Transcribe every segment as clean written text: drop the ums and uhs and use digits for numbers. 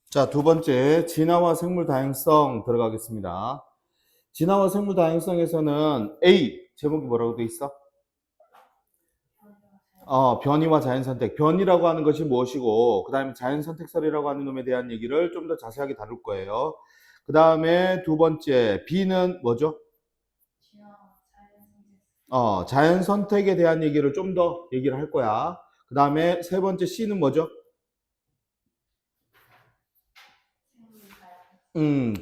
자, 두 번째, 진화와 생물 다양성 들어가겠습니다. 진화와 생물 다양성에서는 A, 제목이 뭐라고 돼 있어? 변이와 자연선택. 변이라고 하는 것이 무엇이고, 그 다음에 자연선택설이라고 하는 놈에 대한 얘기를 좀 더 자세하게 다룰 거예요. 그 다음에 두 번째, B는 뭐죠? 자연선택에 대한 얘기를 좀 더 얘기를 할 거야. 그 다음에 세 번째 C는 뭐죠?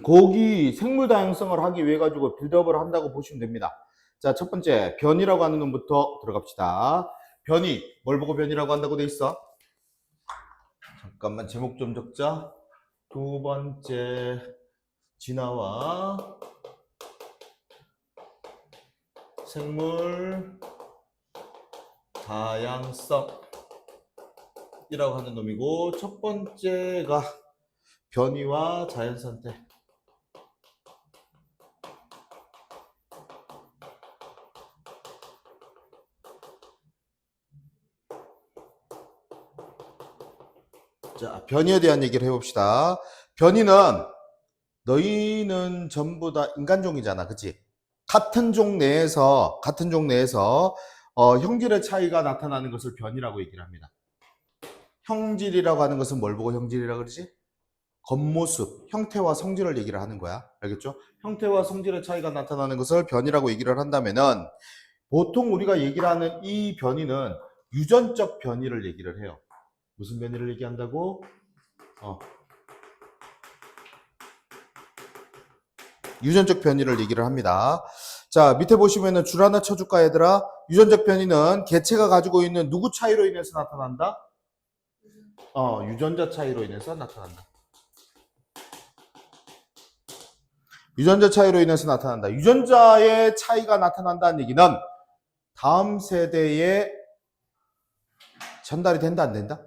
고기 생물 다양성을 하기 위해 가지고 빌드업을 한다고 보시면 됩니다. 자, 첫 번째 변이라고 하는 놈부터 들어갑시다. 변이 뭘 보고 변이라고 한다고 돼 있어? 잠깐만 제목 좀 적자. 두 번째 진화와 생물 다양성이라고 하는 놈이고, 첫 번째가 변이와 자연선택. 자, 변이에 대한 얘기를 해봅시다. 변이는 너희는 전부 다 인간종이잖아, 그치? 같은 종 내에서 형질의 차이가 나타나는 것을 변이라고 얘기를 합니다. 형질이라고 하는 것은 뭘 보고 형질이라고 그러지? 겉모습, 형태와 성질을 얘기를 하는 거야. 알겠죠? 형태와 성질의 차이가 나타나는 것을 변이라고 얘기를 한다면은, 보통 우리가 얘기를 하는 이 변이는 유전적 변이를 얘기를 해요. 무슨 변이를 얘기한다고? 유전적 변이를 얘기를 합니다. 자, 밑에 보시면은 줄 하나 쳐줄까, 얘들아? 유전적 변이는 개체가 가지고 있는 누구 차이로 인해서 나타난다? 유전자 차이로 인해서 나타난다. 유전자 차이로 인해서 나타난다. 유전자의 차이가 나타난다는 얘기는 다음 세대에 전달이 된다, 안 된다?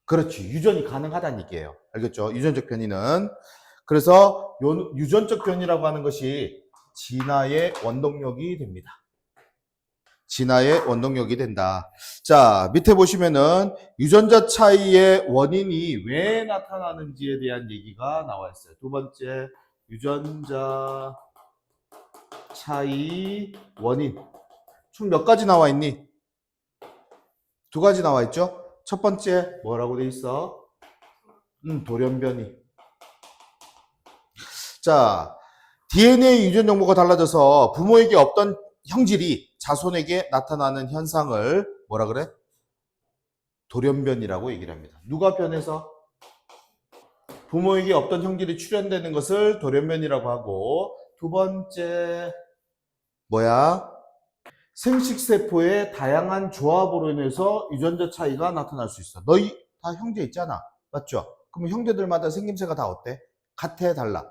그렇지. 유전이 가능하다는 얘기예요. 알겠죠? 유전적 변이는. 그래서 유전적 변이라고 하는 것이 진화의 원동력이 됩니다. 진화의 원동력이 된다. 자, 밑에 보시면은 유전자 차이의 원인이 왜 나타나는지에 대한 얘기가 나와 있어요. 두 번째, 유전자 차이 원인. 총 몇 가지 나와 있니? 두 가지 나와 있죠? 첫 번째, 뭐라고 돼 있어? 돌연변이. 자, DNA 유전 정보가 달라져서 부모에게 없던 형질이 자손에게 나타나는 현상을 뭐라 그래? 돌연변이라고 얘기를 합니다. 누가 변해서? 부모에게 없던 형질이 출현되는 것을 돌연변이라고 하고, 두 번째 뭐야? 생식세포의 다양한 조합으로 인해서 유전자 차이가 나타날 수 있어. 너희 다 형제 있잖아. 맞죠? 그럼 형제들마다 생김새가 다 어때? 같아, 달라?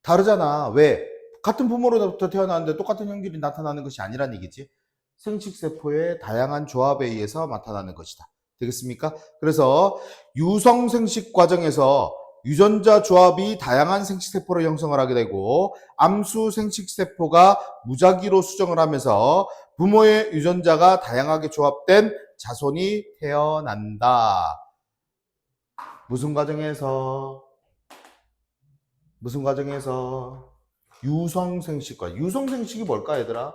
다르잖아. 왜? 같은 부모로부터 태어났는데 똑같은 형질이 나타나는 것이 아니란 얘기지. 생식세포의 다양한 조합에 의해서 나타나는 것이다. 되겠습니까? 그래서 유성생식 과정에서 유전자 조합이 다양한 생식세포를 형성을 하게 되고, 암수 생식세포가 무작위로 수정을 하면서 부모의 유전자가 다양하게 조합된 자손이 태어난다. 무슨 과정에서? 무슨 과정에서? 유성생식과. 유성생식이 뭘까, 얘들아?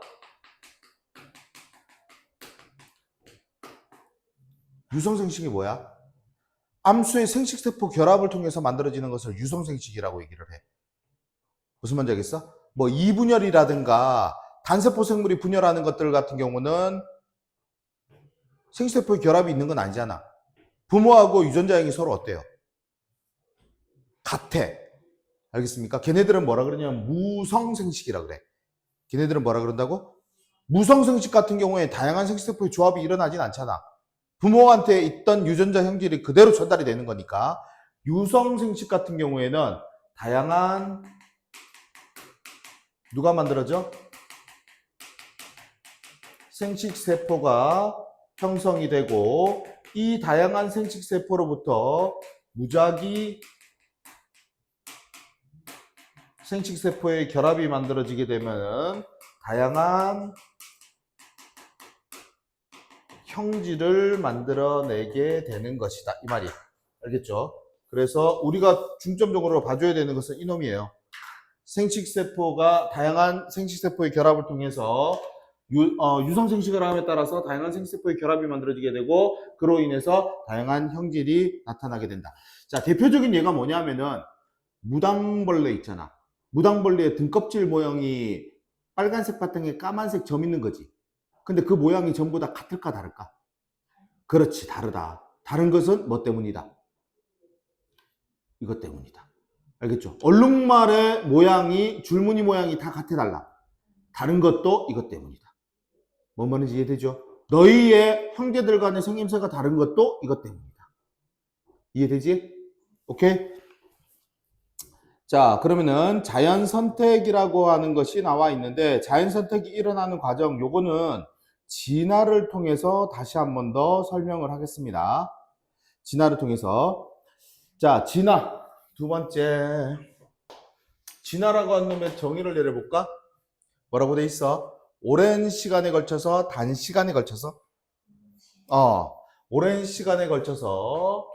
유성생식이 뭐야? 암수의 생식세포 결합을 통해서 만들어지는 것을 유성생식이라고 얘기를 해. 무슨 말인지 알겠어? 뭐 이분열이라든가 단세포 생물이 분열하는 것들 같은 경우는 생식세포의 결합이 있는 건 아니잖아. 부모하고 유전자형이 서로 어때요? 같아. 알겠습니까? 걔네들은 뭐라 그러냐면 무성생식이라 그래. 걔네들은 뭐라 그런다고? 무성생식 같은 경우에 다양한 생식세포의 조합이 일어나진 않잖아. 부모한테 있던 유전자 형질이 그대로 전달이 되는 거니까. 유성생식 같은 경우에는 다양한 누가 만들어져? 생식세포가 형성이 되고 이 다양한 생식세포로부터 무작위 생식세포의 결합이 만들어지게 되면 다양한 형질을 만들어내게 되는 것이다. 이 말이야. 알겠죠? 그래서 우리가 중점적으로 봐줘야 되는 것은 이놈이에요. 생식세포가 다양한 생식세포의 결합을 통해서 유성생식을 함에 따라서 다양한 생식세포의 결합이 만들어지게 되고 그로 인해서 다양한 형질이 나타나게 된다. 자, 대표적인 예가 뭐냐면은 무당벌레 있잖아. 무당벌레의 등껍질 모양이 빨간색 바탕에 까만색 점 있는 거지. 근데 그 모양이 전부 다 같을까 다를까? 그렇지, 다르다. 다른 것은 뭐 때문이다? 이것 때문이다. 알겠죠? 얼룩말의 모양이, 줄무늬 모양이 다 같아 달라. 다른 것도 이것 때문이다. 뭔 말인지 이해되죠? 너희의 형제들 간의 생김새가 다른 것도 이것 때문이다. 이해되지? 오케이? 자, 그러면은 자연 선택이라고 하는 것이 나와 있는데 자연 선택이 일어나는 과정, 요거는 진화를 통해서 다시 한 번 더 설명을 하겠습니다. 진화를 통해서. 자, 진화. 두 번째. 진화라고 하는 놈의 정의를 내려볼까? 뭐라고 돼 있어? 오랜 시간에 걸쳐서, 단시간에 걸쳐서? 오랜 시간에 걸쳐서,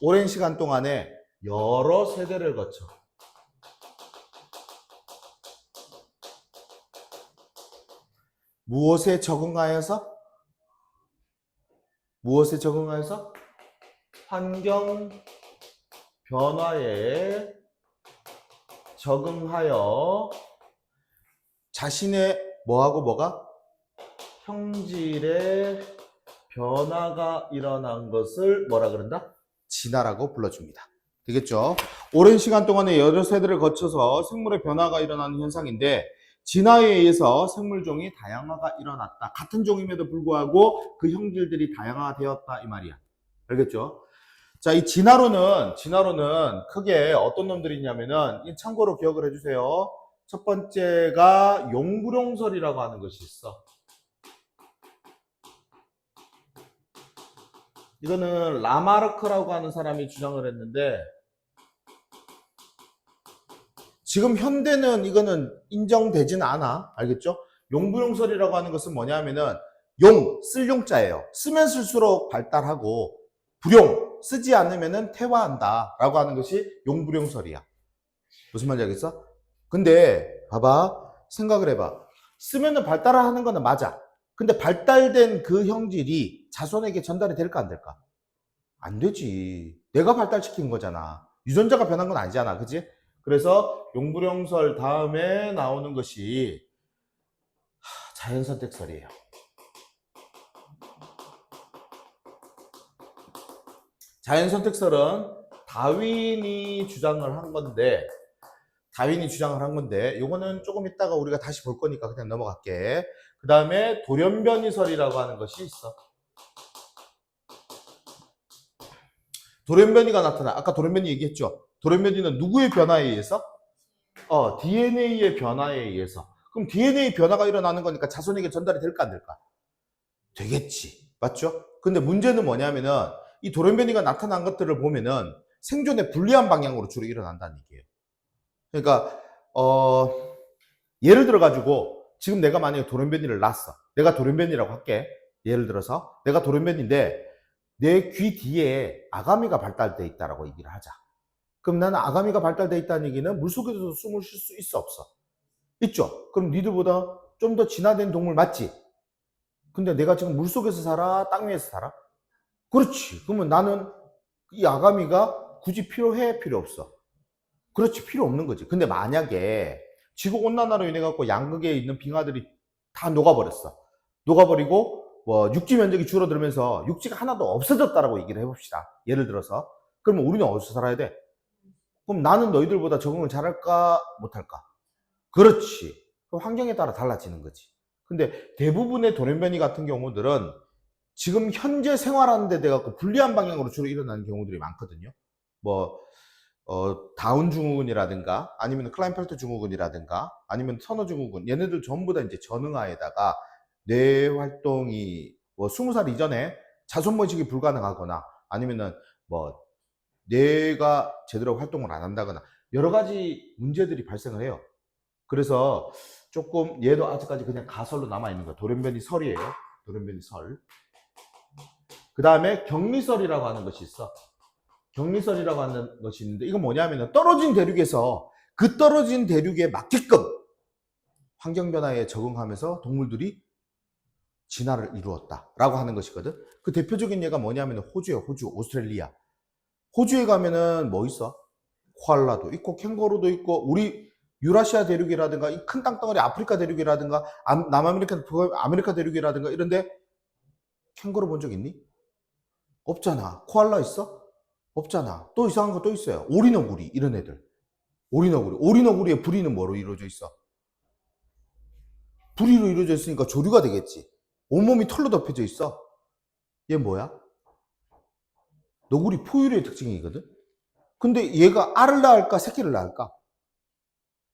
오랜 시간 동안에 여러 세대를 거쳐. 무엇에 적응하여서? 무엇에 적응하여서? 환경 변화에 적응하여 자신의 뭐하고 뭐가? 형질의 변화가 일어난 것을 뭐라 그런다? 진화라고 불러줍니다. 되겠죠? 오랜 시간 동안에 여러 세대를 거쳐서 생물의 변화가 일어나는 현상인데 진화에 의해서 생물종이 다양화가 일어났다. 같은 종임에도 불구하고 그 형질들이 다양화되었다 이 말이야. 알겠죠? 자, 이 진화론은 크게 어떤 놈들이 있냐면은 참고로 기억을 해주세요. 첫 번째가 용불용설이라고 하는 것이 있어. 이거는 라마르크라고 하는 사람이 주장을 했는데 지금 현대는 이거는 인정되지는 않아. 알겠죠? 용불용설이라고 하는 것은 뭐냐면은 쓸 용자예요. 쓰면 쓸수록 발달하고 불용, 쓰지 않으면은 퇴화한다 라고 하는 것이 용불용설이야. 무슨 말인지 알겠어? 근데 봐봐, 생각을 해봐. 쓰면은 발달하는 거는 맞아. 근데 발달된 그 형질이 자손에게 전달이 될까 안 될까? 안 되지. 내가 발달시킨 거잖아. 유전자가 변한 건 아니잖아. 그지? 그래서 용불용설 다음에 나오는 것이 자연선택설이에요. 자연선택설은 다윈이 주장을 한 건데 요거는 조금 이따가 우리가 다시 볼 거니까 그냥 넘어갈게. 그 다음에 돌연변이설이라고 하는 것이 있어. 돌연변이가 나타나. 아까 돌연변이 얘기했죠. 돌연변이는 누구의 변화에 의해서? DNA의 변화에 의해서. 그럼 DNA 변화가 일어나는 거니까 자손에게 전달이 될까 안 될까? 되겠지. 맞죠? 근데 문제는 뭐냐면은 이 돌연변이가 나타난 것들을 보면은 생존에 불리한 방향으로 주로 일어난다는 얘기예요. 그러니까 예를 들어 가지고 지금 내가 만약에 돌연변이를 낳았어. 내가 돌연변이라고 할게. 예를 들어서 내가 돌연변인데 내 귀 뒤에 아가미가 발달돼 있다라고 얘기를 하자. 그럼 나는 아가미가 발달돼 있다는 얘기는 물속에서도 숨을 쉴 수 있어 없어? 있죠. 그럼 니들보다 좀 더 진화된 동물 맞지? 근데 내가 지금 물속에서 살아? 땅 위에서 살아? 그렇지. 그러면 나는 이 아가미가 굳이 필요해? 필요 없어? 그렇지. 필요 없는 거지. 근데 만약에 지구온난화로 인해 갖고 양극에 있는 빙하들이 다 녹아버렸어. 녹아버리고 뭐 육지 면적이 줄어들면서 육지가 하나도 없어졌다라고 얘기를 해봅시다. 예를 들어서. 그러면 우리는 어디서 살아야 돼? 그럼 나는 너희들보다 적응을 잘할까? 못할까? 그렇지. 그럼 환경에 따라 달라지는 거지. 근데 대부분의 돌연변이 같은 경우들은 지금 현재 생활하는 데 돼갖고 불리한 방향으로 주로 일어나는 경우들이 많거든요. 뭐, 다운 증후군이라든가, 아니면 클라인펠트 증후군이라든가, 아니면 터너 증후군, 얘네들 전부 다 이제 전응아에다가 뇌 활동이 뭐 20살 이전에 자손 번식이 불가능하거나 아니면은 뭐 뇌가 제대로 활동을 안 한다거나 여러 가지 문제들이 발생을 해요. 그래서 조금 얘도 아직까지 그냥 가설로 남아 있는 거야. 돌연변이 설이에요. 돌연변이 설. 그 다음에 격리설이라고 하는 것이 있어. 격리설이라고 하는 것이 있는데 이건 뭐냐면 떨어진 대륙에서 그 떨어진 대륙에 맞게끔 환경 변화에 적응하면서 동물들이 진화를 이루었다라고 하는 것이거든. 그 대표적인 예가 뭐냐면 호주예요. 호주, 오스트레일리아. 호주에 가면은 뭐 있어? 코알라도 있고 캥거루도 있고 우리 유라시아 대륙이라든가 이 큰 땅덩어리 아프리카 대륙이라든가 남아메리카 대륙이라든가 이런데 캥거루 본 적 있니? 없잖아. 코알라 있어? 없잖아. 또 이상한 거 또 있어요. 오리너구리 이런 애들. 오리너구리. 오리너구리의 부리는 뭐로 이루어져 있어? 부리로 이루어져 있으니까 조류가 되겠지. 온몸이 털로 덮여져 있어. 얘 뭐야? 너구리 포유류의 특징이거든. 근데 얘가 알을 낳을까 새끼를 낳을까?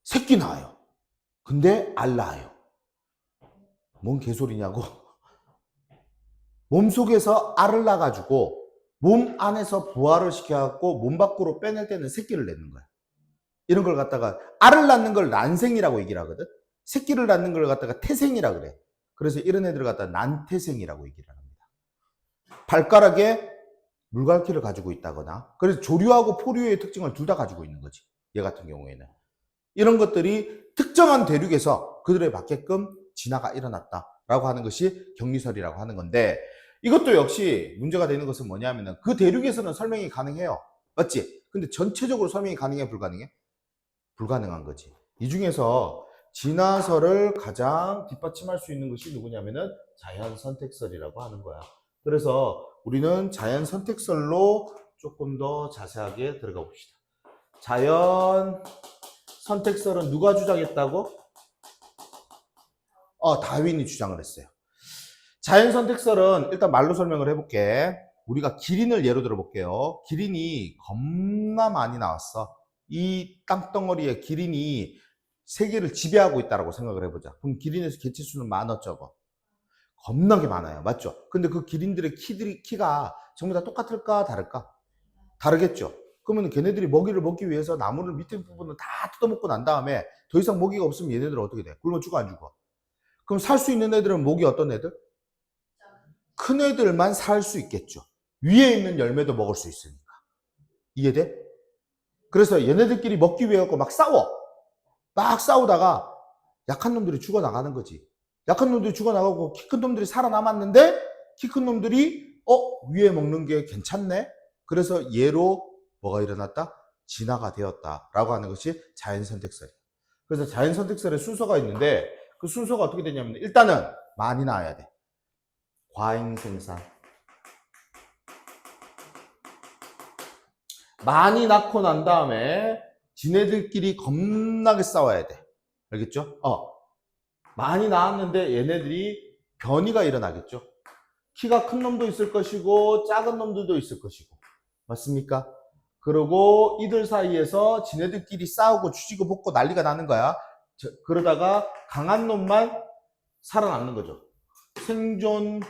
새끼 낳아요. 근데 알 낳아요. 뭔 개소리냐고. 몸속에서 알을 낳아가지고 몸 안에서 부화를 시켜갖고 몸 밖으로 빼낼 때는 새끼를 낳는 거야. 이런 걸 갖다가 알을 낳는 걸 난생이라고 얘기를 하거든. 새끼를 낳는 걸 갖다가 태생이라 그래. 그래서 이런 애들을 갖다가 난태생이라고 얘기를 합니다. 발가락에 물갈퀴를 가지고 있다거나 그래서 조류하고 포류의 특징을 둘 다 가지고 있는 거지. 얘 같은 경우에는. 이런 것들이 특정한 대륙에서 그들에 맞게끔 진화가 일어났다라고 하는 것이 격리설이라고 하는 건데 이것도 역시 문제가 되는 것은 뭐냐면은 그 대륙에서는 설명이 가능해요. 맞지? 근데 전체적으로 설명이 가능해, 불가능해? 불가능한 거지. 이 중에서 진화설을 가장 뒷받침할 수 있는 것이 누구냐면은 자연 선택설이라고 하는 거야. 그래서 우리는 자연 선택설로 조금 더 자세하게 들어가 봅시다. 자연 선택설은 누가 주장했다고? 다윈이 주장을 했어요. 자연 선택설은 일단 말로 설명을 해볼게. 우리가 기린을 예로 들어볼게요. 기린이 겁나 많이 나왔어. 이 땅덩어리에 기린이 세계를 지배하고 있다고 생각을 해보자. 그럼 기린에서 개체수는 많아 적어? 겁나게 많아요. 맞죠? 근데 그 기린들의 키가 전부 다 똑같을까 다를까? 다르겠죠? 그러면 걔네들이 먹이를 먹기 위해서 나무를 밑에 부분을 다 뜯어먹고 난 다음에 더 이상 먹이가 없으면 얘네들은 어떻게 돼? 굶어 죽어 안 죽어? 그럼 살 수 있는 애들은 목이 어떤 애들? 큰 애들만 살 수 있겠죠. 위에 있는 열매도 먹을 수 있으니까. 이해돼? 그래서 얘네들끼리 먹기 위해 막 싸워. 막 싸우다가 약한 놈들이 죽어나가는 거지. 약한 놈들이 죽어나가고 키 큰 놈들이 살아남았는데 키 큰 놈들이 위에 먹는 게 괜찮네? 그래서 얘로 뭐가 일어났다? 진화가 되었다라고 하는 것이 자연선택설이에요. 그래서 자연선택설의 순서가 있는데 그 순서가 어떻게 되냐면 일단은 많이 나와야 돼. 과잉생산. 많이 낳고 난 다음에 지네들끼리 겁나게 싸워야 돼. 알겠죠? 많이 낳았는데 얘네들이 변이가 일어나겠죠. 키가 큰 놈도 있을 것이고 작은 놈들도 있을 것이고. 맞습니까? 그리고 이들 사이에서 지네들끼리 싸우고 쥐지고 볶고 난리가 나는 거야. 그러다가 강한 놈만 살아남는 거죠. 생존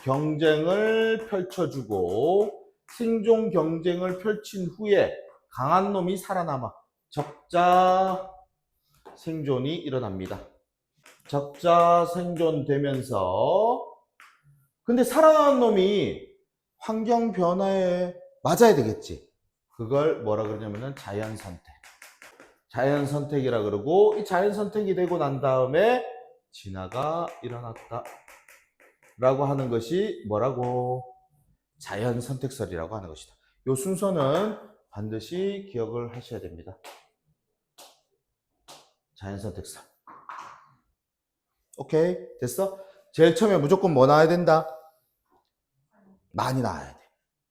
경쟁을 펼쳐주고 생존 경쟁을 펼친 후에 강한 놈이 살아남아 적자 생존이 일어납니다. 적자 생존되면서 근데 살아남은 놈이 환경 변화에 맞아야 되겠지. 그걸 뭐라 그러냐면은 자연 선택. 자연 선택이라 그러고 이 자연 선택이 되고 난 다음에 진화가 일어났다. 라고 하는 것이 뭐라고? 자연 선택설이라고 하는 것이다. 이 순서는 반드시 기억을 하셔야 됩니다. 자연 선택설. 오케이? 됐어? 제일 처음에 무조건 뭐 나와야 된다? 많이 나와야 돼.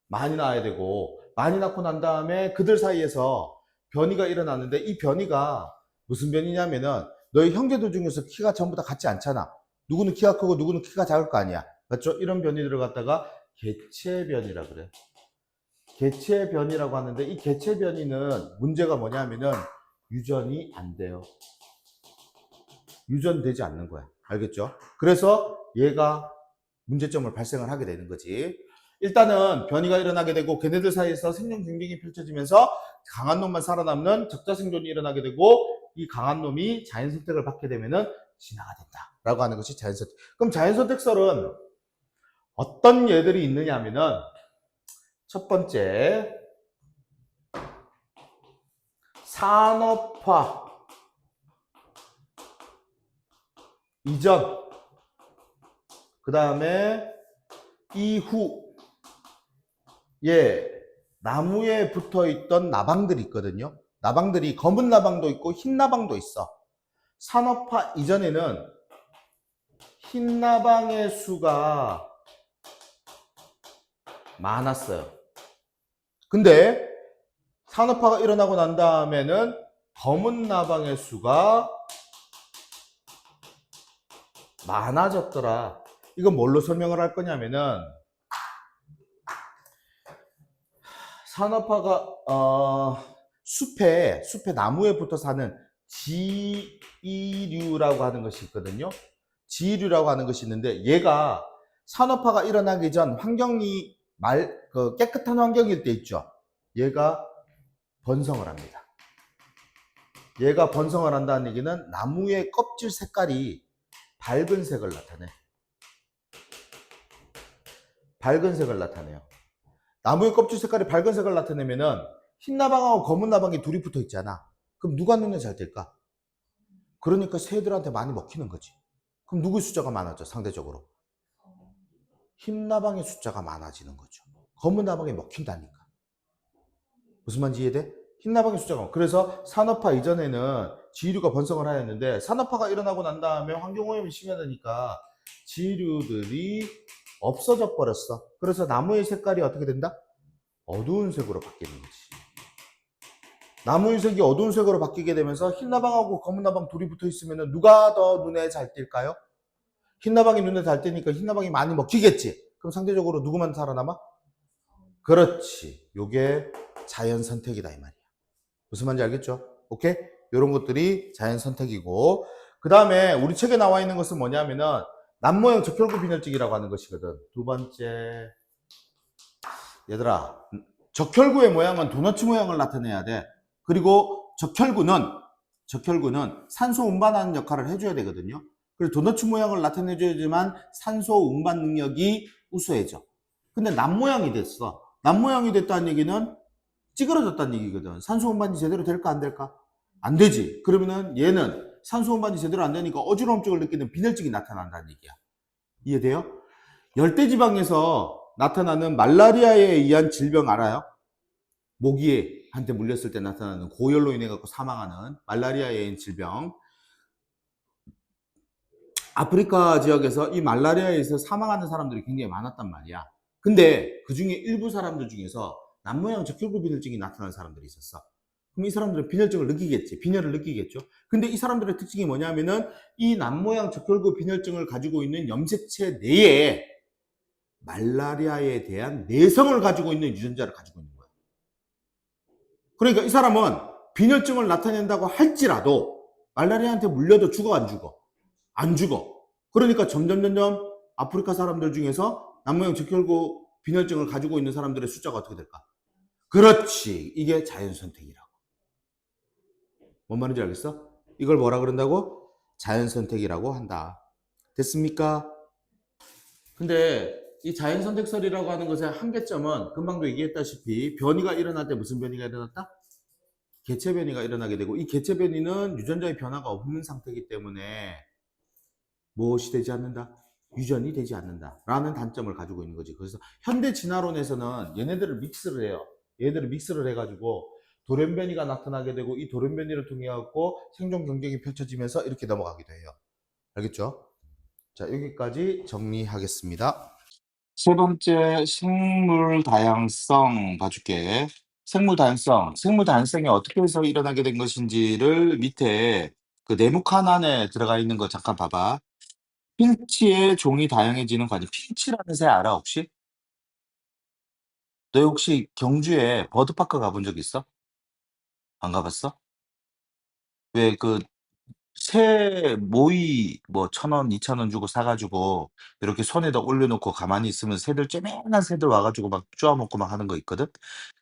많이 나와야 되고 많이 낳고 난 다음에 그들 사이에서 변이가 일어났는데 이 변이가 무슨 변이냐면은 너희 형제들 중에서 키가 전부 다 같지 않잖아. 누구는 키가 크고 누구는 키가 작을 거 아니야. 맞죠? 이런 변이들을 갖다가 개체변이라 그래. 개체변이라고 하는데 이 개체변이는 문제가 뭐냐면은 유전이 안 돼요. 유전되지 않는 거야. 알겠죠? 그래서 얘가 문제점을 발생을 하게 되는 거지. 일단은 변이가 일어나게 되고 걔네들 사이에서 생존 경쟁이 펼쳐지면서 강한 놈만 살아남는 적자 생존이 일어나게 되고 이 강한 놈이 자연 선택을 받게 되면은 진화가 된다라고 하는 것이 자연 선택. 그럼 자연 선택설은 어떤 예들이 있느냐 하면은 첫 번째 산업화 이전 그 다음에 이후 예, 나무에 붙어 있던 나방들이 있거든요. 나방들이 검은 나방도 있고 흰 나방도 있어. 산업화 이전에는 흰 나방의 수가 많았어요. 근데 산업화가 일어나고 난 다음에는 검은 나방의 수가 많아졌더라. 이건 뭘로 설명을 할 거냐면은 산업화가 숲에 나무에 붙어 사는 지이류라고 하는 것이 있거든요. 지이류라고 하는 것이 있는데 얘가 산업화가 일어나기 전 환경이 깨끗한 환경일 때 있죠. 얘가 번성을 합니다. 얘가 번성을 한다는 얘기는 나무의 껍질 색깔이 밝은 색을 나타내. 밝은 색을 나타내요. 나무의 껍질 색깔이 밝은 색을 나타내면은 흰 나방하고 검은 나방이 둘이 붙어 있잖아. 그럼 누가 눈에 잘 띌까? 그러니까 새들한테 많이 먹히는 거지. 그럼 누구의 숫자가 많아져, 상대적으로? 흰 나방의 숫자가 많아지는 거죠. 검은 나방에 먹힌다니까. 무슨 말인지 이해돼? 흰 나방의 숫자가 많아. 그래서 산업화 이전에는 지류가 번성을 하였는데 산업화가 일어나고 난 다음에 환경오염이 심해지니까 지류들이 없어져 버렸어. 그래서 나무의 색깔이 어떻게 된다? 어두운 색으로 바뀌는 거지. 나무의 색이 어두운 색으로 바뀌게 되면서 흰 나방하고 검은 나방 둘이 붙어 있으면 누가 더 눈에 잘 띌까요? 흰 나방이 눈에 잘 띄니까 흰 나방이 많이 먹히겠지. 그럼 상대적으로 누구만 살아남아? 그렇지. 요게 자연 선택이다 이 말이야. 무슨 말인지 알겠죠? 오케이? 요런 것들이 자연 선택이고 그 다음에 우리 책에 나와 있는 것은 뭐냐면은 남모형 적혈구 빈혈증이라고 하는 것이거든. 두 번째 얘들아 적혈구의 모양은 도너츠 모양을 나타내야 돼. 그리고 적혈구는 산소 운반하는 역할을 해줘야 되거든요. 그래서 도너츠 모양을 나타내줘야지만 산소 운반 능력이 우수해져. 근데 남모양이 됐어. 남모양이 됐다는 얘기는 찌그러졌다는 얘기거든. 산소 운반이 제대로 될까 안 될까? 안 되지. 그러면은 얘는 산소 운반이 제대로 안 되니까 어지러움증을 느끼는 빈혈증이 나타난다는 얘기야. 이해돼요? 열대지방에서 나타나는 말라리아에 의한 질병 알아요? 모기한테 물렸을 때 나타나는 고열로 인해 갖고 사망하는 말라리아에 의한 질병. 아프리카 지역에서 이 말라리아에서 사망하는 사람들이 굉장히 많았단 말이야. 근데 그 중에 일부 사람들 중에서 남모양 적혈구 빈혈증이 나타나는 사람들이 있었어. 그럼 이 사람들은 빈혈증을 느끼겠지. 빈혈을 느끼겠죠. 근데 이 사람들의 특징이 뭐냐면은 이 남모양 적혈구 빈혈증을 가지고 있는 염색체 내에 말라리아에 대한 내성을 가지고 있는 유전자를 가지고 있는 거야. 그러니까 이 사람은 빈혈증을 나타낸다고 할지라도 말라리아한테 물려도 죽어 안 죽어? 안 죽어. 그러니까 점점 아프리카 사람들 중에서 남모형 적혈구 빈혈증을 가지고 있는 사람들의 숫자가 어떻게 될까? 그렇지. 이게 자연선택이라고. 뭔 말인지 알겠어? 이걸 뭐라 그런다고? 자연선택이라고 한다. 됐습니까? 근데 이 자연선택설이라고 하는 것의 한계점은 금방도 얘기했다시피 변이가 일어날 때 무슨 변이가 일어났다? 개체 변이가 일어나게 되고 이 개체 변이는 유전자의 변화가 없는 상태이기 때문에 무엇이 되지 않는다? 유전이 되지 않는다 라는 단점을 가지고 있는 거지. 그래서 현대 진화론에서는 얘네들을 믹스를 해요. 얘네들을 믹스를 해가지고 돌연변이가 나타나게 되고 이 돌연변이를 통해 갖고 생존 경쟁이 펼쳐지면서 이렇게 넘어가기도 해요. 알겠죠? 자, 여기까지 정리하겠습니다. 세 번째 생물 다양성 봐줄게. 생물 다양성이 어떻게 해서 일어나게 된 것인지를 밑에 그 네모칸 안에 들어가 있는 거 잠깐 봐봐. 핀치의 종이 다양해지는 과정. 핀치라는 새 알아, 혹시? 너 혹시 경주에 버드파크 가본 적 있어? 안 가봤어? 왜 새 모이 뭐 1,000원, 2,000원 주고 사 가지고 이렇게 손에다 올려 놓고 가만히 있으면 새들 쬐매난 새들 와 가지고 막 쪼아 먹고 막 하는 거 있거든.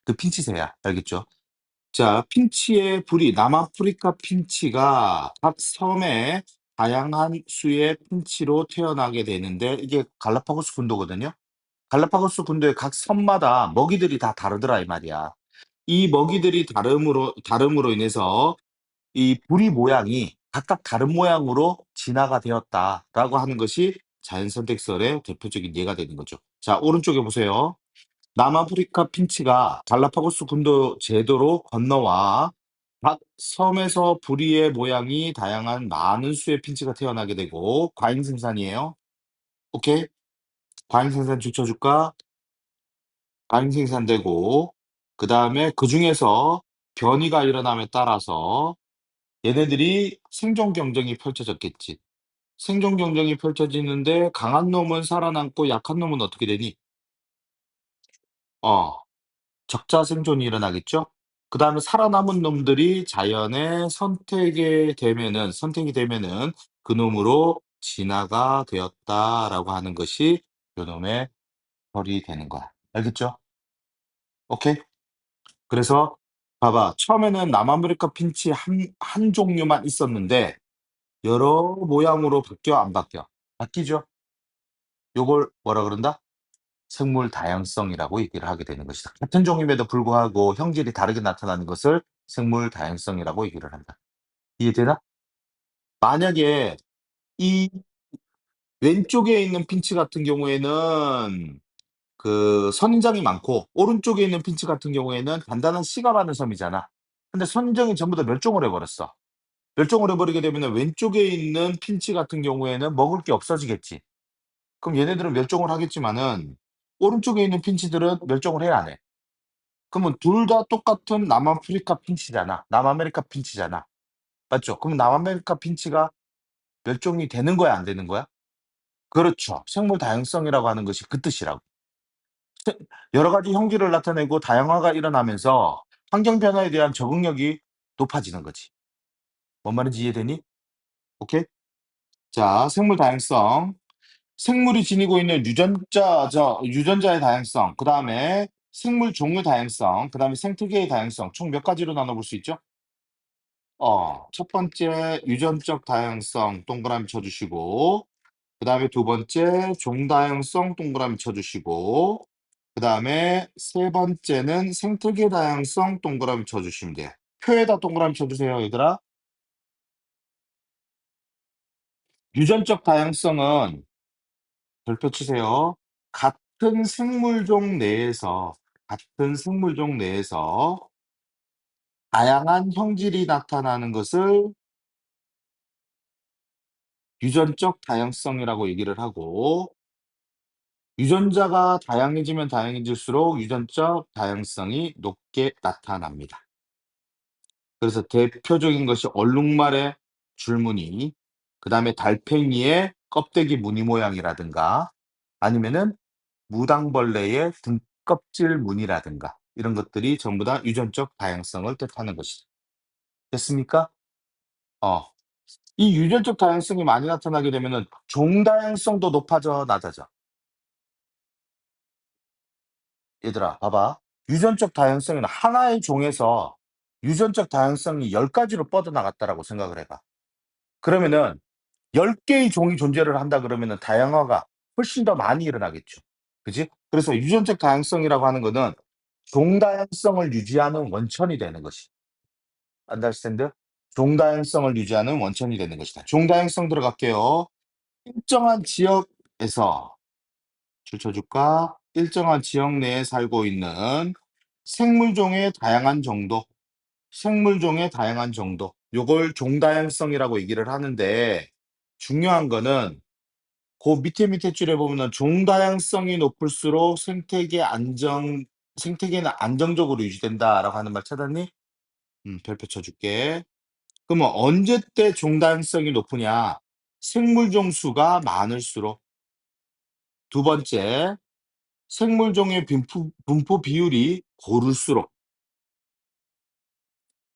그 핀치새야. 알겠죠? 자, 핀치의 부리 남아프리카 핀치가 각 섬에 다양한 수의 핀치로 태어나게 되는데 이게 갈라파고스 군도거든요. 갈라파고스 군도의 각 섬마다 먹이들이 다 다르더라 이 말이야. 이 먹이들이 다름으로 인해서 이 부리 모양이 각각 다른 모양으로 진화가 되었다라고 하는 것이 자연 선택설의 대표적인 예가 되는 거죠. 자, 오른쪽에 보세요. 남아프리카 핀치가 갈라파고스 군도 제도로 건너와 각 섬에서 부리의 모양이 다양한 많은 수의 핀치가 태어나게 되고 과잉 생산이에요. 오케이? 과잉 생산 줄여줄까? 과잉 생산되고 그다음에 그중에서 변이가 일어남에 따라서 얘네들이 생존 경쟁이 펼쳐졌겠지. 생존 경쟁이 펼쳐지는데 강한 놈은 살아남고 약한 놈은 어떻게 되니? 어. 적자 생존이 일어나겠죠? 그다음에 살아남은 놈들이 자연의 선택이 되면은 그놈으로 진화가 되었다라고 하는 것이 요놈의 설이 되는 거야. 알겠죠? 오케이? 그래서 봐봐. 처음에는 남아메리카 핀치 한 종류만 있었는데 여러 모양으로 바뀌어 안 바뀌어? 바뀌죠? 요걸 뭐라 그런다? 생물 다양성이라고 얘기를 하게 되는 것이다. 같은 종임에도 불구하고 형질이 다르게 나타나는 것을 생물 다양성이라고 얘기를 한다. 이해되나? 만약에 이 왼쪽에 있는 핀치 같은 경우에는 그 선인장이 많고 오른쪽에 있는 핀치 같은 경우에는 단단한 씨가 많은 섬이잖아. 근데 선인장이 전부 다 멸종을 해 버렸어. 멸종을 해 버리게 되면은 왼쪽에 있는 핀치 같은 경우에는 먹을 게 없어지겠지. 그럼 얘네들은 멸종을 하겠지만은 오른쪽에 있는 핀치들은 멸종을 해 안 해? 그러면 둘 다 똑같은 남아프리카 핀치잖아. 남아메리카 핀치잖아. 맞죠? 그럼 남아메리카 핀치가 멸종이 되는 거야, 안 되는 거야? 그렇죠. 생물 다양성이라고 하는 것이 그 뜻이라고. 세 여러 가지 형질을 나타내고 다양화가 일어나면서 환경 변화에 대한 적응력이 높아지는 거지. 뭔 말인지 이해되니? 오케이? 자, 생물 다양성. 생물이 지니고 있는 유전자의 다양성, 그다음에 생물 종류 다양성, 그다음에 생태계의 다양성 총 몇 가지로 나눠 볼 수 있죠? 첫 번째 유전적 다양성 동그라미 쳐 주시고 그다음에 두 번째 종 다양성 동그라미 쳐 주시고 그다음에 세 번째는 생태계 다양성 동그라미 쳐 주시면 돼요. 표에다 동그라미 쳐 주세요, 얘들아. 유전적 다양성은 별표 치세요. 같은 생물종 내에서 다양한 형질이 나타나는 것을 유전적 다양성이라고 얘기를 하고 유전자가 다양해지면 다양해질수록 유전적 다양성이 높게 나타납니다. 그래서 대표적인 것이 얼룩말의 줄무늬, 그다음에 달팽이의 껍데기 무늬 모양이라든가 아니면은 무당벌레의 등껍질 무늬라든가 이런 것들이 전부 다 유전적 다양성을 뜻하는 것이죠. 됐습니까? 어. 이 유전적 다양성이 많이 나타나게 되면은 종 다양성도 높아져 낮아져? 얘들아 봐봐. 유전적 다양성은 하나의 종에서 유전적 다양성이 10 가지로 뻗어나갔다라고 생각을 해 봐. 그러면은 10 개의 종이 존재를 한다 그러면은 다양화가 훨씬 더 많이 일어나겠죠. 그지? 그래서 유전적 다양성이라고 하는 거는 종 다양성을 유지하는 원천이 되는 것이 understand? 종 다양성을 유지하는 원천이 되는 것이다. 종 다양성 들어갈게요. 일정한 지역에서 줄쳐 줄까? 일정한 지역 내에 살고 있는 생물종의 다양한 정도, 생물종의 다양한 정도. 요걸 종다양성이라고 얘기를 하는데 중요한 거는 그 밑에 줄에 보면은 종다양성이 높을수록 생태계는 안정적으로 유지된다라고 하는 말 찾았니? 별표 쳐줄게. 그러면 언제 때 종다양성이 높으냐? 생물종 수가 많을수록. 두 번째, 생물종의 분포 비율이 고를수록.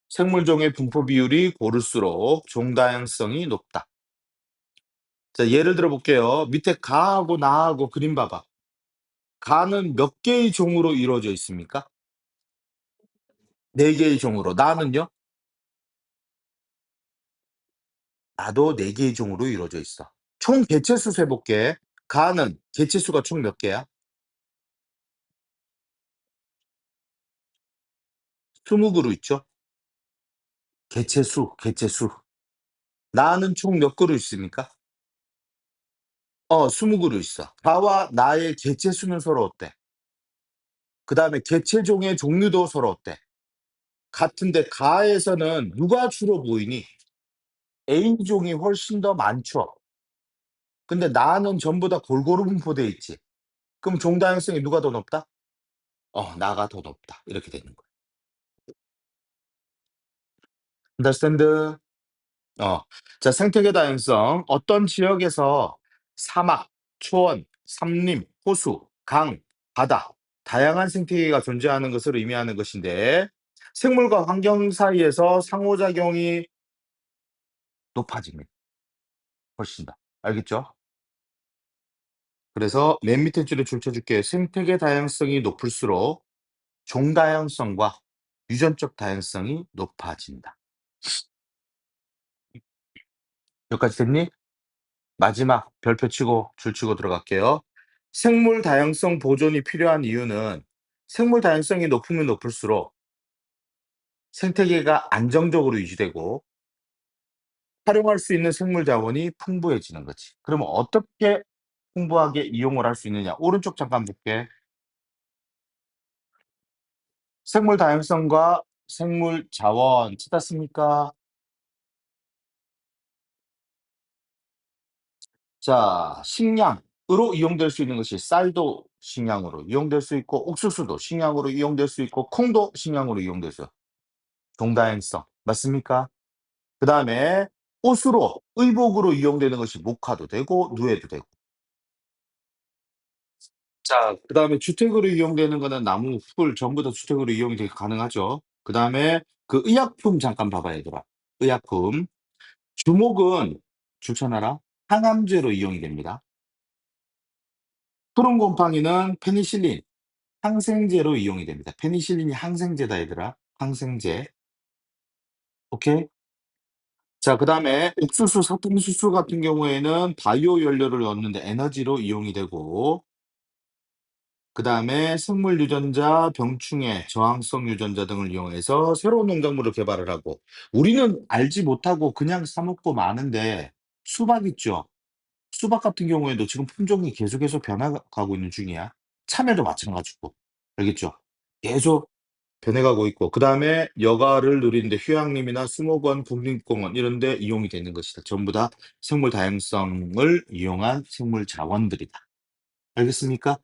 생물종의 분포 비율이 고를수록 종다양성이 높다. 자, 예를 들어 볼게요. 밑에 가하고 나하고 그림 봐봐. 가는 몇 개의 종으로 이루어져 있습니까? 네 개의 종으로. 나는요? 나도 네 개의 종으로 이루어져 있어. 총 개체수 세볼게. 가는 개체수가 총 몇 개야? 20그루 있죠? 개체수. 나는 총 몇 그루 있습니까? 20그루 있어. 가와 나의 개체수는 서로 어때? 그다음에 개체종의 종류도 서로 어때? 같은데 가에서는 누가 주로 보이니? A종이 훨씬 더 많죠. 근데 나는 전부 다 골고루 분포돼 있지. 그럼 종다양성이 누가 더 높다? 나가 더 높다. 이렇게 되는 거야. understand? 어. 자, 생태계 다양성. 어떤 지역에서 사막, 초원, 삼림, 호수, 강, 바다, 다양한 생태계가 존재하는 것을 의미하는 것인데, 생물과 환경 사이에서 상호작용이 높아집니다. 훨씬 더. 알겠죠? 그래서 맨 밑에 줄에 줄 쳐줄게. 생태계 다양성이 높을수록 종다양성과 유전적 다양성이 높아진다. 여기까지 됐니? 마지막 별표 치고 줄 치고 들어갈게요. 생물 다양성 보존이 필요한 이유는 생물 다양성이 높으면 높을수록 생태계가 안정적으로 유지되고 활용할 수 있는 생물 자원이 풍부해지는 거지. 그러면 어떻게 풍부하게 이용을 할 수 있느냐? 오른쪽 잠깐 볼게. 생물 다양성과 생물 자원 찾았습니까? 자, 식량으로 이용될 수 있는 것이 쌀도 식량으로 이용될 수 있고 옥수수도 식량으로 이용될 수 있고 콩도 식량으로 이용될 수 있어요. 종다행성 맞습니까? 그다음에 옷으로 의복으로 이용되는 것이 목화도 되고 누에도 되고. 자, 그다음에 주택으로 이용되는 거는 나무, 풀 전부 다 주택으로 이용이 되게 가능하죠. 그다음에 그 의약품 잠깐 봐봐 얘들아. 의약품. 주목은 줄 쳐놔라. 항암제로 이용이 됩니다. 푸른 곰팡이는 페니실린, 항생제로 이용이 됩니다. 페니실린이 항생제다 얘들아. 항생제. 오케이? 자, 그다음에 옥수수, 사탕수수 같은 경우에는 바이오 연료를 얻는데 에너지로 이용이 되고 그다음에 생물 유전자, 병충해, 저항성 유전자 등을 이용해서 새로운 농작물을 개발을 하고 우리는 알지 못하고 그냥 사 먹고 마는데 수박 있죠? 수박 같은 경우에도 지금 품종이 계속해서 변화가고 있는 중이야. 참외도 마찬가지고. 알겠죠? 계속 변해가고 있고 그다음에 여가를 누리는데 휴양림이나 수목원, 국립공원 이런 데 이용이 되는 것이다. 전부 다 생물 다양성을 이용한 생물 자원들이다. 알겠습니까?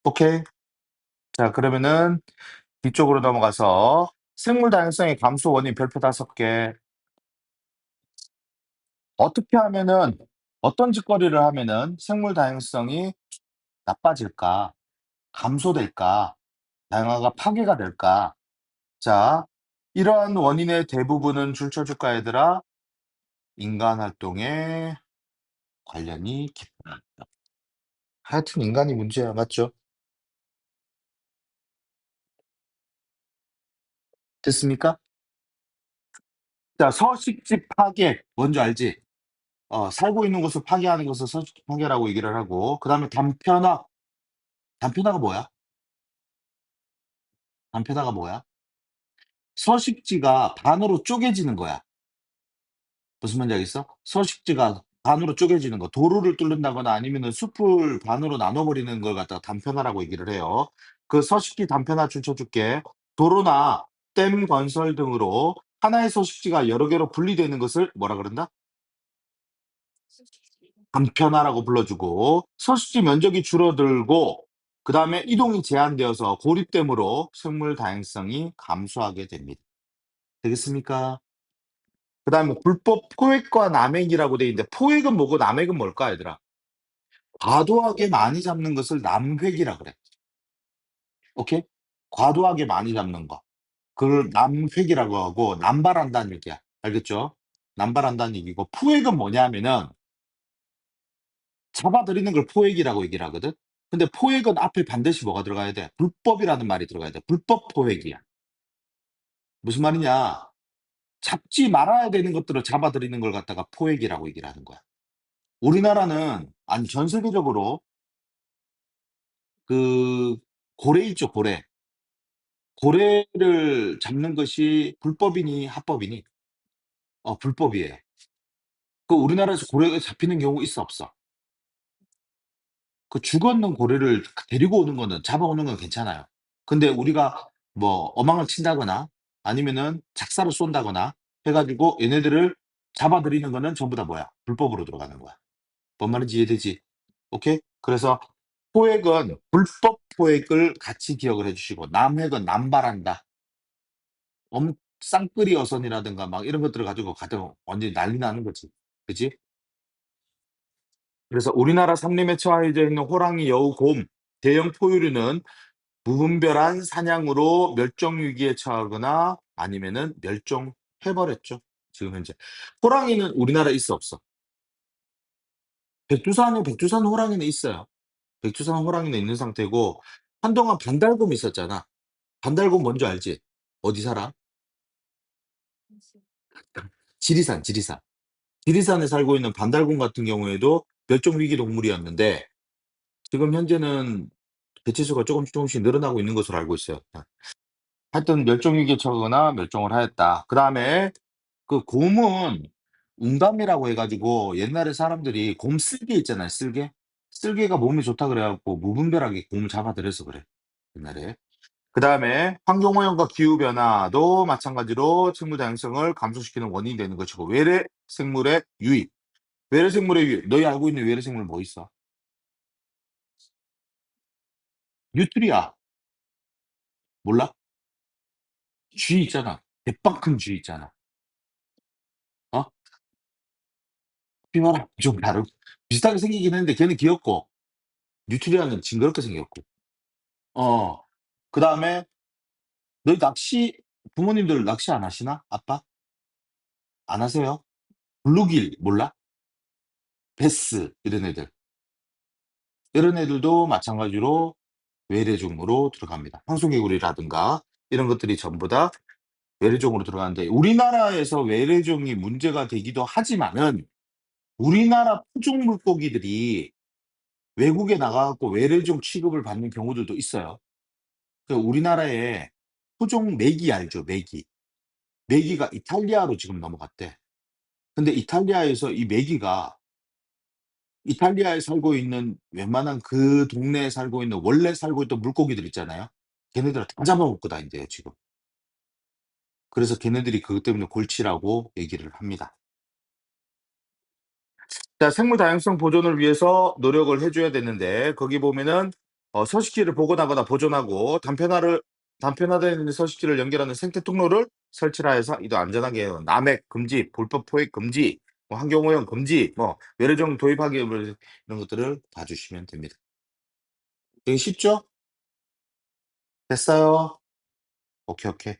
오케이. 자, 그러면은 뒤쪽으로 넘어가서 생물 다양성의 감소 원인 별표 5개. 어떻게 하면은 어떤 짓거리를 하면은 생물 다양성이 나빠질까? 감소될까? 다양화가 파괴가 될까? 자, 이러한 원인의 대부분은 줄 쳐줄까 얘들아? 인간 활동에 관련이 깊다. 하여튼 인간이 문제야. 맞죠? 됐습니까? 자, 서식지 파괴. 뭔지 알지? 살고 있는 곳을 파괴하는 것을 서식지 파괴라고 얘기를 하고, 그 다음에 단편화. 단편화가 뭐야? 단편화가 뭐야? 서식지가 반으로 쪼개지는 거야. 무슨 말인지 알겠어? 서식지가 반으로 쪼개지는 거. 도로를 뚫는다거나 아니면은 숲을 반으로 나눠버리는 걸 갖다가 단편화라고 얘기를 해요. 그 서식지 단편화 줄 쳐줄게. 도로나 댐 건설 등으로 하나의 서식지가 여러 개로 분리되는 것을 뭐라 그런다? 단편화라고 불러주고 서식지 면적이 줄어들고 그다음에 이동이 제한되어서 고립됨으로 생물 다양성이 감소하게 됩니다. 되겠습니까? 그다음에 불법 포획과 남획이라고 돼 있는데 포획은 뭐고 남획은 뭘까 얘들아? 과도하게 많이 잡는 것을 남획이라 그래. 오케이? 과도하게 많이 잡는 거. 그걸 남획이라고 하고 남발한다는 얘기야. 알겠죠? 남발한다는 얘기고 포획은 뭐냐면은 잡아들이는 걸 포획이라고 얘기를 하거든. 근데 포획은 앞에 반드시 뭐가 들어가야 돼? 불법이라는 말이 들어가야 돼. 불법 포획이야. 무슨 말이냐? 잡지 말아야 되는 것들을 잡아들이는 걸 갖다가 포획이라고 얘기를 하는 거야. 우리나라는 아니 전 세계적으로 그 고래 있죠, 고래. 고래를 잡는 것이 불법이니 합법이니? 불법이에요. 그 우리나라에서 고래가 잡히는 경우 있어 없어? 그 죽었는 고래를 데리고 오는 거는 잡아오는 건 괜찮아요. 근데 우리가 뭐 어망을 친다거나 아니면은 작사를 쏜다거나 해 가지고 얘네들을 잡아들이는 거는 전부 다 뭐야? 불법으로 들어가는 거야. 뭔 말인지 이해되지? 오케이? 그래서 포획은 불법 포획을 같이 기억을 해 주시고 남획은 남발한다. 쌍끌이 어선이라든가 막 이런 것들을 가지고 가도 완전히 난리 나는 거지. 그지? 그래서 우리나라 산림에 처해져 있는 호랑이, 여우, 곰, 대형 포유류는 무분별한 사냥으로 멸종 위기에 처하거나 아니면은 멸종해 버렸죠. 지금 현재. 호랑이는 우리나라에 있어 없어? 백두산 호랑이는 있어요. 백두산 호랑이는 있는 상태고 한동안 반달곰이 있었잖아. 반달곰 뭔지 알지? 어디 살아? 지리산, 지리산. 지리산에 살고 있는 반달곰 같은 경우에도 멸종 위기 동물이었는데 지금 현재는 개체수가 조금씩 늘어나고 있는 것으로 알고 있어요. 하여튼 멸종 위기에 처하거나 멸종을 하였다. 그다음에 그 곰은 웅담이라고 해 가지고 옛날에 사람들이 곰 쓸개 있잖아요, 쓸개. 쓸개가 몸에 좋다 그래 갖고 무분별하게 곰을 잡아들여서 그래, 옛날에. 그다음에 환경오염과 기후 변화도 마찬가지로 생물 다양성을 감소시키는 원인이 되는 것이고 외래 생물의 유입. 외래 생물의 유입. 너희 알고 있는 외래 생물 뭐 있어? 뉴트리아. 몰라? 쥐 있잖아. 대빵 큰 쥐 있잖아. 어? 카피바라 좀 다르고 비슷하게 생기긴 했는데 걔는 귀엽고 뉴트리아는 징그럽게 생겼고. 어. 그다음에 너희 낚시 부모님들 낚시 안 하시나? 아빠? 안 하세요? 블루길 몰라? 베스 이런 애들. 이런 애들도 마찬가지로 외래종으로 들어갑니다. 황소개구리라든가 이런 것들이 전부 다 외래종으로 들어가는데 우리나라에서 외래종이 문제가 되기도 하지만은 우리나라 토종 물고기들이 외국에 나가 갖고 외래종 취급을 받는 경우들도 있어요. 그 우리나라에 토종 메기 알죠? 메기. 메기가 이탈리아로 지금 넘어갔대. 근데 이탈리아에서 이 메기가 이탈리아에 살고 있는 웬만한 그 동네에 살고 있는 원래 살고 있던 물고기들 있잖아요. 걔네들을 다 잡아먹고 다닌대요, 지금. 그래서 걔네들이 그것 때문에 골치라고 얘기를 합니다. 자, 생물 다양성 보존을 위해서 노력을 해 줘야 되는데 거기 보면은 서식지를 복원하거나 보존하고 단편화된 서식지를 연결하는 생태 통로를 설치라 해서 이도 안전하게 해요. 남획 금지, 불법 포획 금지, 뭐 환경오염 금지, 뭐 외래종 도입하기 뭐 이런 것들을 봐 주시면 됩니다. 되게 쉽죠? 됐어요. 오케이, 오케이.